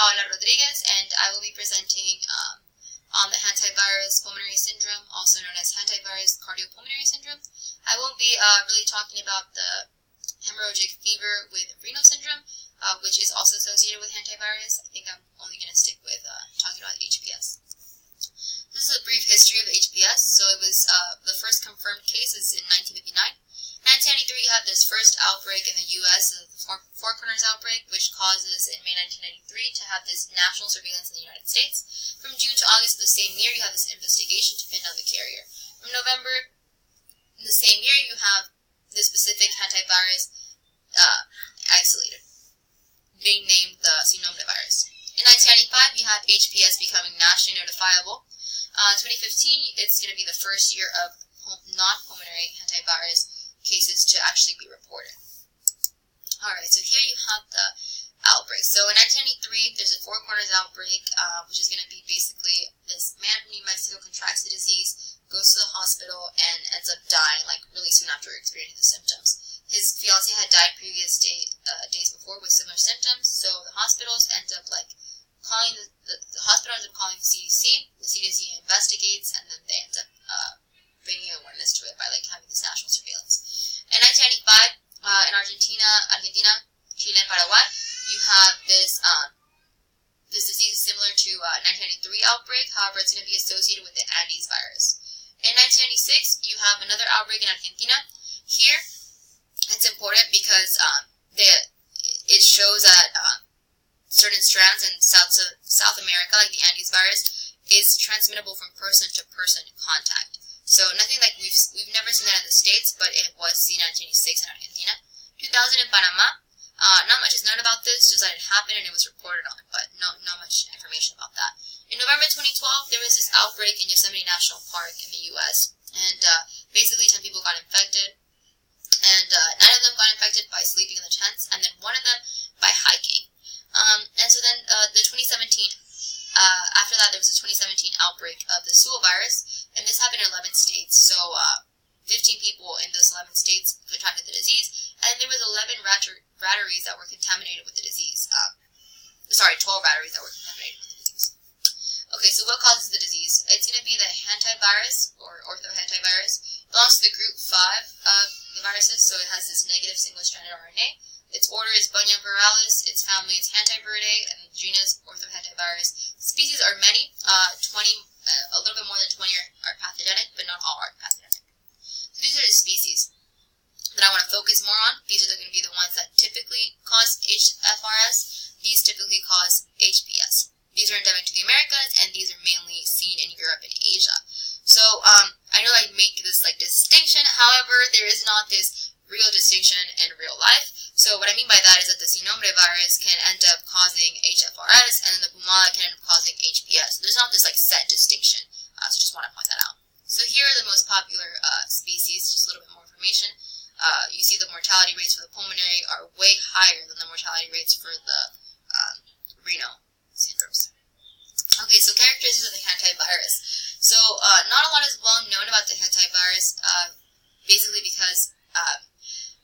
Paola Rodriguez, and I will be presenting on the hantavirus pulmonary syndrome, also known as hantavirus cardiopulmonary syndrome. I won't be really talking about the hemorrhagic fever with renal syndrome, which is also associated with hantavirus. I think I'm only going to stick with talking about HPS. This is a brief history of HPS. So it was the first confirmed cases in 1959. 1993, you have this first outbreak in the U.S., the Four Corners outbreak, which causes, in May 1993, to have this national surveillance in the United States. From June to August of the same year, you have this investigation to pin down the carrier. From November in the same year, you have this specific hantavirus isolated, being named the zoonotic. In 1995, you have HPS becoming nationally notifiable. 2015, it's going to be the first year of non-pulmonary hantavirus cases to actually be reported. Alright, so here you have the outbreak. So in 1993, there's a Four Corners outbreak, which is going to be basically this man from New Mexico contracts the disease, goes to the hospital, and ends up dying, like, really soon after experiencing the symptoms. His fiancée had died previous days before with similar symptoms, so the hospitals end up, like, calling the hospital ends up calling the CDC investigates, and then they end up bringing awareness to it by, like, having this national surveillance. In 1995, in Argentina, Chile, and Paraguay, you have this disease similar to 1993 outbreak. However, it's going to be associated with the Andes virus. In 1996, you have another outbreak in Argentina. Here, it's important because it shows that certain strands in South America, like the Andes virus, is transmittable from person-to-person contact. So nothing like we've never seen that in the States, but it was seen in 1996 in Argentina. 2000 in Panama. Not much is known about this, just that it happened and it was reported on, but not much information about that. In November 2012, there was this outbreak in Yosemite National Park in the U.S., and basically 10 people got infected, and 9 of them got infected by sleeping in the tents, and then 1 of them by hiking. And so then the 2017, after that, there was a 2017 outbreak of the Sewell virus, and this happened in 11 states, so 15 people in those 11 states contracted the disease, and there was 11 batteries that were contaminated with the disease. 12 batteries that were contaminated with the disease. Okay, so what causes the disease? It's going to be the hantavirus, or orthohantavirus. It belongs to the group 5 of the viruses, so it has this negative single-stranded RNA. Its order is Bunya viralis, its family is Hantiviridae, and the genus Orthohantavirus. Species are many, a little bit more than 20 are pathogenic, but not all are pathogenic. So these are the species that I want to focus more on. These are going to be the ones that typically cause HFRS. These typically cause HPS. These are endemic to the Americas, and these are mainly seen in Europe and Asia. So I know I make this like distinction, however, there is not this real distinction in real life. So what I mean by that is that the zoonotic virus can end up causing HFRS, and then the Pumala can end up causing HPS. So there's not this like set distinction. So just want to point that out. So here are the most popular species, just a little bit more information. You see the mortality rates for the pulmonary are way higher than the mortality rates for the renal syndromes. Okay, so characteristics of the hantavirus. So not a lot is well known about the hantavirus, basically because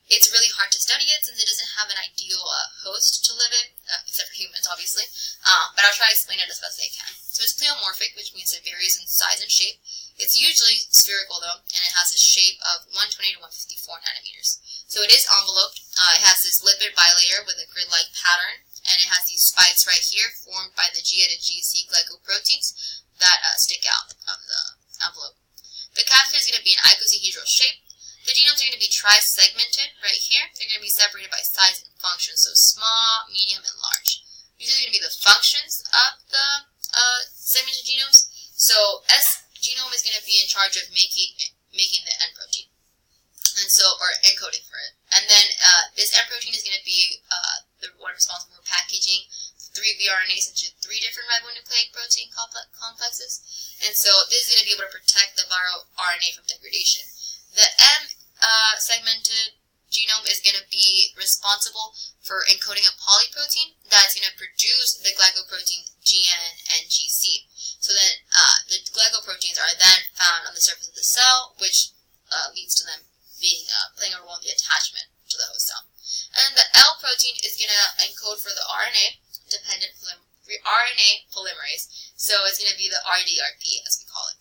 it's really hard to study it since it doesn't have an ideal host to live in, except for humans, obviously. But I'll try to explain it as best I can. So it's pleomorphic, which means it varies in size and shape. It's usually spherical, though, and it has a shape of 120 to 154 nanometers. So it is enveloped. It has this lipid bilayer with a grid-like pattern, and it has these spikes right here formed by the G to GC glycoproteins that stick out of the envelope. The catheter is going to be an icosahedral shape. The genomes are going to be tri-segmented right here. They're going to be separated by size and function, so small, medium, and large. These are going to be the functions of the segmented genomes. So S genome is going to be in charge of making the N protein, and so or encoding for it. And then this N protein is going to be the one responsible for packaging 3 vRNAs into 3 different ribonucleic protein complexes. And so this is going to be able to protect the viral RNA from degradation. The M segmented genome is going to be responsible for encoding a polyprotein that's going to produce the glycoprotein GN and GC. So then the glycoproteins are then found on the surface of the cell, which leads to them being playing a role in the attachment to the host cell. And the L protein is going to encode for the RNA, dependent from the RNA polymerase. So it's going to be the RDRP, as we call it.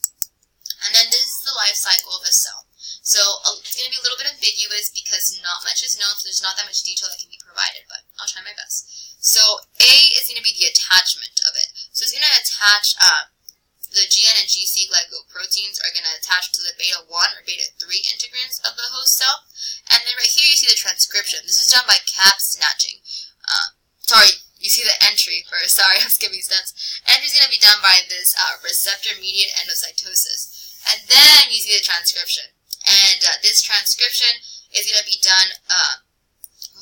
And then this is the life cycle of a cell. So it's going to be a little bit ambiguous because not much is known, so there's not that much detail that can be provided, but I'll try my best. So A is going to be the attachment of it. So it's going to attach, the GN and GC glycoproteins are going to attach to the beta 1 or beta 3 integrants of the host cell. And then right here you see the transcription. This is done by cap snatching. You see the entry first. Sorry, I'm skipping steps. Entry is going to be done by this receptor-mediated endocytosis. And then you see the transcription. And this transcription is going to be done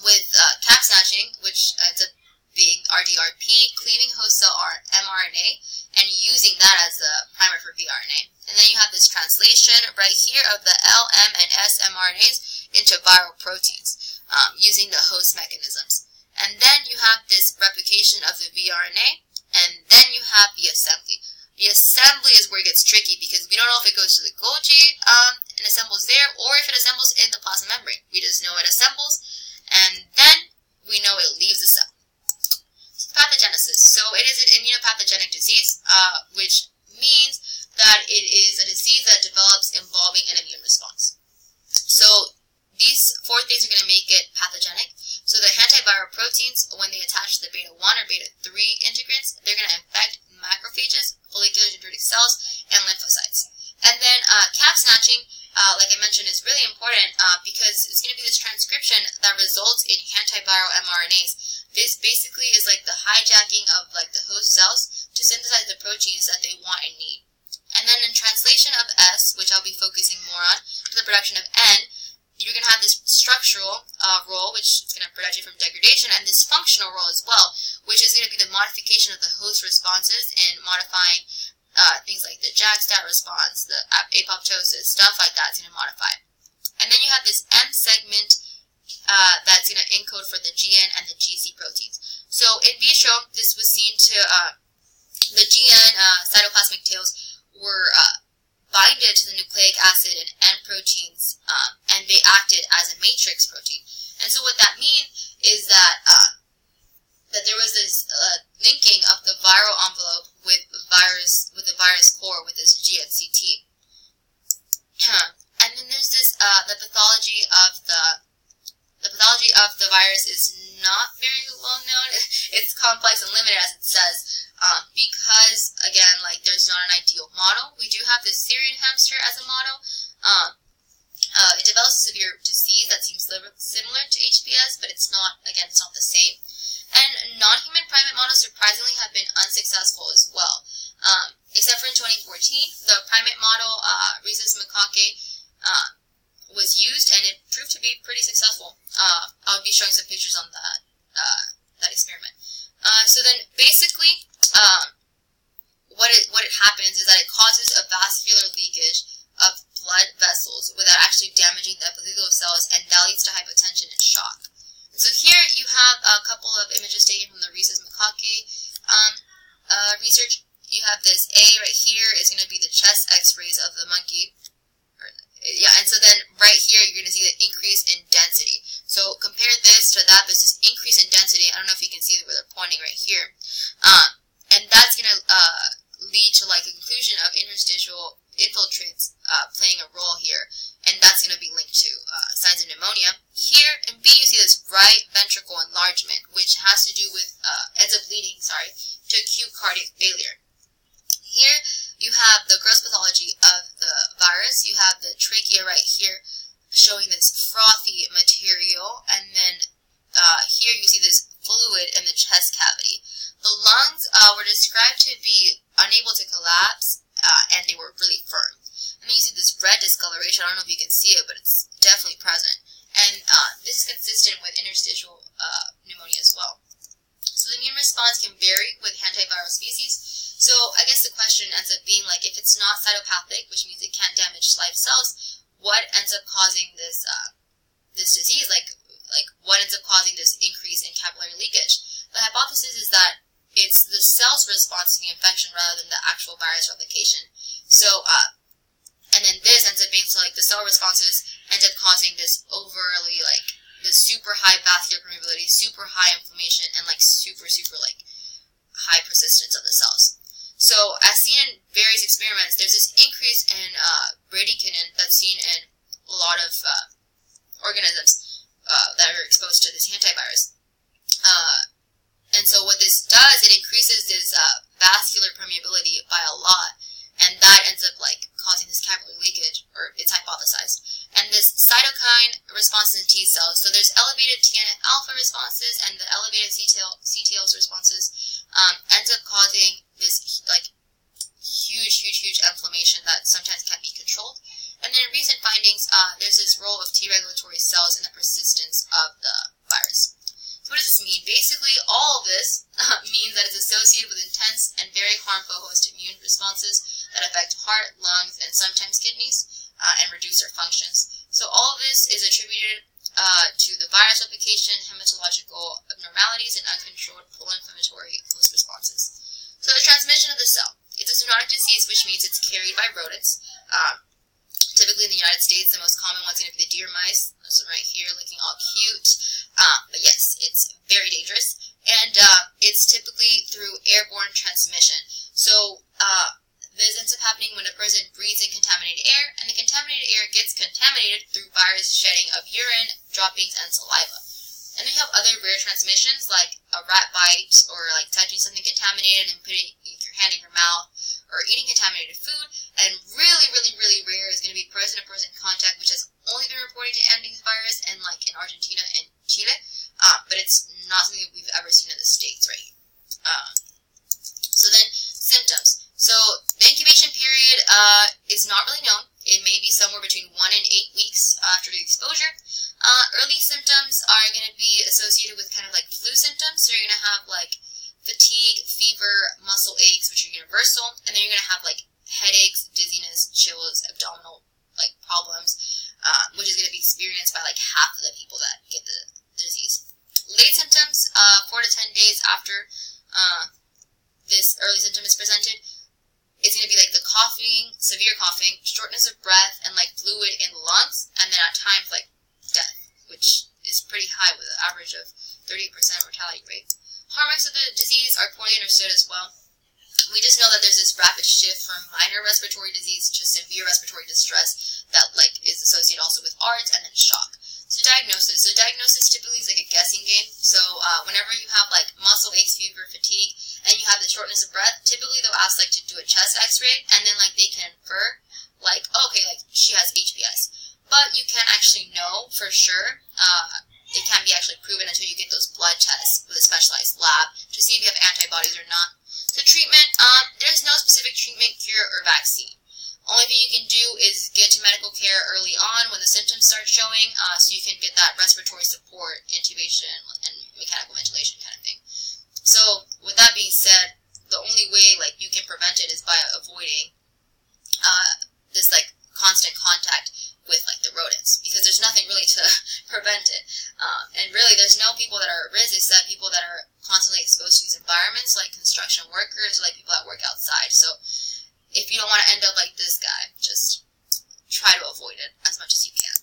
with cap snatching, which ends up being RDRP, cleaving host cell mRNA, and using that as the primer for vRNA. And then you have this translation right here of the L, M, and S mRNAs into viral proteins using the host mechanisms. And then you have this replication of the vRNA, and then you have the assembly. The assembly is where it gets tricky because we don't know if it goes to the Golgi and assembles there, or if it assembles in the plasma membrane. We just know it assembles, and then we know it leaves the cell. So pathogenesis. So it is an immunopathogenic disease, which means that it is a disease that develops involving an immune response. So these four things are going to make it pathogenic. So the hantaviral proteins, when they attach to the beta 1 or beta 3 integrants, they're going to infect macrophages, follicular dendritic cells, and lymphocytes. And then cap snatching, like I mentioned, is really important because it's going to be this transcription that results in hantaviral mRNAs. This basically is like the hijacking of like the host cells to synthesize the proteins that they want and need. And then in translation of S, which I'll be focusing more on, to the production of N, you're going to have this structural role, which is going to protect you from degradation, and this functional role as well, which is going to be the modification of the host responses and modifying things like the JAK-STAT response, the apoptosis, stuff like that is going to modify. And then you have this M segment that's going to encode for the GN and the GC proteins. So in vitro, this was seen to, the GN cytoplasmic tails were binded to the nucleic acid and N proteins, and they acted as a matrix protein. And so what that means is that that there was this linking of the viral envelope with the virus core with this GNCT. And then there's this the pathology of the virus is not very well known. It's complex and limited, as it says. Because, again, like, there's not an ideal model. We do have this Syrian hamster as a model. It develops severe disease that seems similar to HPS, but it's not, again, it's not the same. And non-human primate models, surprisingly, have been unsuccessful as well. Except for in 2014, the primate model, rhesus macaque, was used, and it proved to be pretty successful. I'll be showing some pictures on that experiment. So then, basically, what it happens is that it causes a vascular leakage of blood vessels without actually damaging the epithelial cells, and that leads to hypotension and shock. And so here you have a couple of images taken from the rhesus macaque research. You have this A right here is going to be the chest x-rays of the monkey. And so then right here you're going to see the increase in density. So compare this to that. There's this increase in density. I don't know if you can see where they're pointing right here. And that's going to lead to like a conclusion of interstitial infiltrates playing a role here. And that's going to be linked to signs of pneumonia. Here in B you see this right ventricle enlargement, which has to do with, ends up leading, to acute cardiac failure. Here you have the gross pathology of the virus. You have the trachea right here showing this frothy material, and then here you see this fluid in the chest cavity. The lungs were described to be unable to collapse, and they were really firm. And then you see this red discoloration. I don't know if you can see it, but it's definitely present. And this is consistent with interstitial pneumonia as well. So the immune response can vary with hantaviral species. So I guess the question ends up being like, if it's not cytopathic, which means it can't damage live cells, what ends up causing this this disease? Like what ends up causing this increase in capillary leakage? The hypothesis is that it's the cell's response to the infection rather than the actual virus replication. So and then this ends up being, so like the cell responses end up causing this overly like this super high vascular permeability, super high inflammation, and like super like high persistence. persistence of the cells. So, as seen in various experiments, there's this increase in bradykinin that's seen in a lot of organisms that are exposed to this hantavirus. And so what this does, it increases this vascular permeability by a lot, and that ends up causing this capillary leakage, or it's hypothesized. And this cytokine responses in T cells, so there's elevated TNF-alpha responses and the elevated CTLs responses ends up causing this huge inflammation that sometimes can't be controlled. And then in recent findings, there's this role of T regulatory cells in the persistence of the virus. So what does this mean? Basically, all of this means that it's associated with intense and very harmful host immune responses that affect heart, lungs, and sometimes kidneys, and reduce their functions. So all of this is attributed to the virus replication, hematological abnormalities, and uncontrolled pro-inflammatory host responses. So the transmission of the cell. It's a zoonotic disease, which means it's carried by rodents. Typically in the United States, the most common one's going to be the deer mice. This one right here looking all cute. But yes, it's very dangerous. And it's typically through airborne transmission. So this ends up happening when a person breathes in contaminated air, and the contaminated air gets contaminated through virus shedding of urine, droppings, and saliva. And then you have other rare transmissions like a rat bite, or touching something contaminated and putting your hand in your mouth, or eating contaminated food. And really rare is going to be person-to-person contact, which has only been reported to antivirus in Argentina and Chile, but it's not something that we've ever seen in the States, right? So then, symptoms. So the incubation period is not really known. It may be somewhere between 1 and 8 weeks after the exposure. Early symptoms are going to be associated with kind of flu symptoms. So you're going to have fatigue, fever, muscle aches, which are universal, and then you're going to have headaches, dizziness, chills, abdominal problems, which is going to be experienced by half of the people that get the disease. Late symptoms, 4 to 10 days after this early symptom is presented, is going to be the coughing, severe coughing, shortness of breath, and fluid in the lungs, and then at times death, which is pretty high with an average of 38% mortality rate. Hallmarks of the disease are poorly understood as well. We just know that there's this rapid shift from minor respiratory disease to severe respiratory distress that is associated also with ARDS and then shock. So diagnosis. So diagnosis typically is a guessing game. So whenever you have muscle aches, fever, fatigue, and you have the shortness of breath, typically they'll ask to do a chest x-ray, and then they can infer okay, she has HBS. But you can't actually know for sure. It can't be actually proven until you get those blood tests with a specialized lab to see if you have antibodies or not. So treatment, there's no specific treatment, cure, or vaccine. Only thing you can do is get to medical care early on when the symptoms start showing, so you can get that respiratory support, intubation, and mechanical ventilation kind of thing. So with that being said, the only way you can prevent it is by avoiding this constant contact with the rodents, because there's nothing really to prevent it. And really there's no people that are at risk except people that are constantly exposed to these environments, like construction workers, or people that work outside. So if you don't want to end up like this guy, just try to avoid it as much as you can.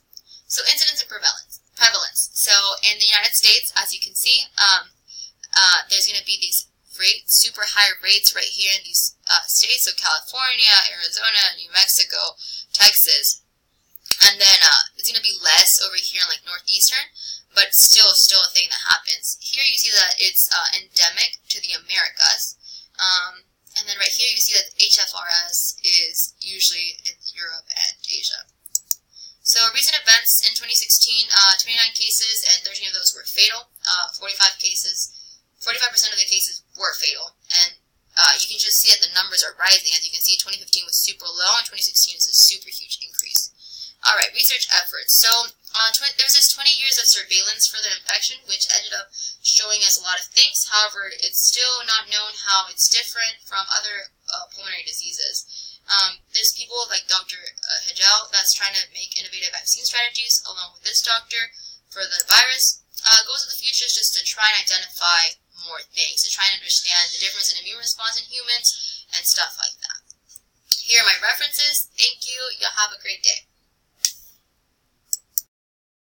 So incidence and prevalence. So in the United States, as you can see, there's going to be these super high rates right here in these states, so California, Arizona, New Mexico, Texas, and then it's going to be less over here in Northeastern, but still a thing that happens. Here you see that it's endemic to the Americas, and then right here you see that HFRS is usually in Europe and Asia. So recent events in 2016, 29 cases, and 13 of those were fatal. 45% of the cases were fatal, and you can just see that the numbers are rising. As you can see, 2015 was super low, and 2016 is a super huge increase. Alright, research efforts. So there's this 20 years of surveillance for the infection, which ended up showing us a lot of things. However, it's still not known how it's different from other pulmonary diseases. There's people like Dr. Hegel that's trying to make innovative vaccine strategies, along with this doctor, for the virus. Goals of the future is just to try and identify more things, to try and understand the difference in immune response in humans, and stuff like that. Here are my references. Thank you. You'll have a great day.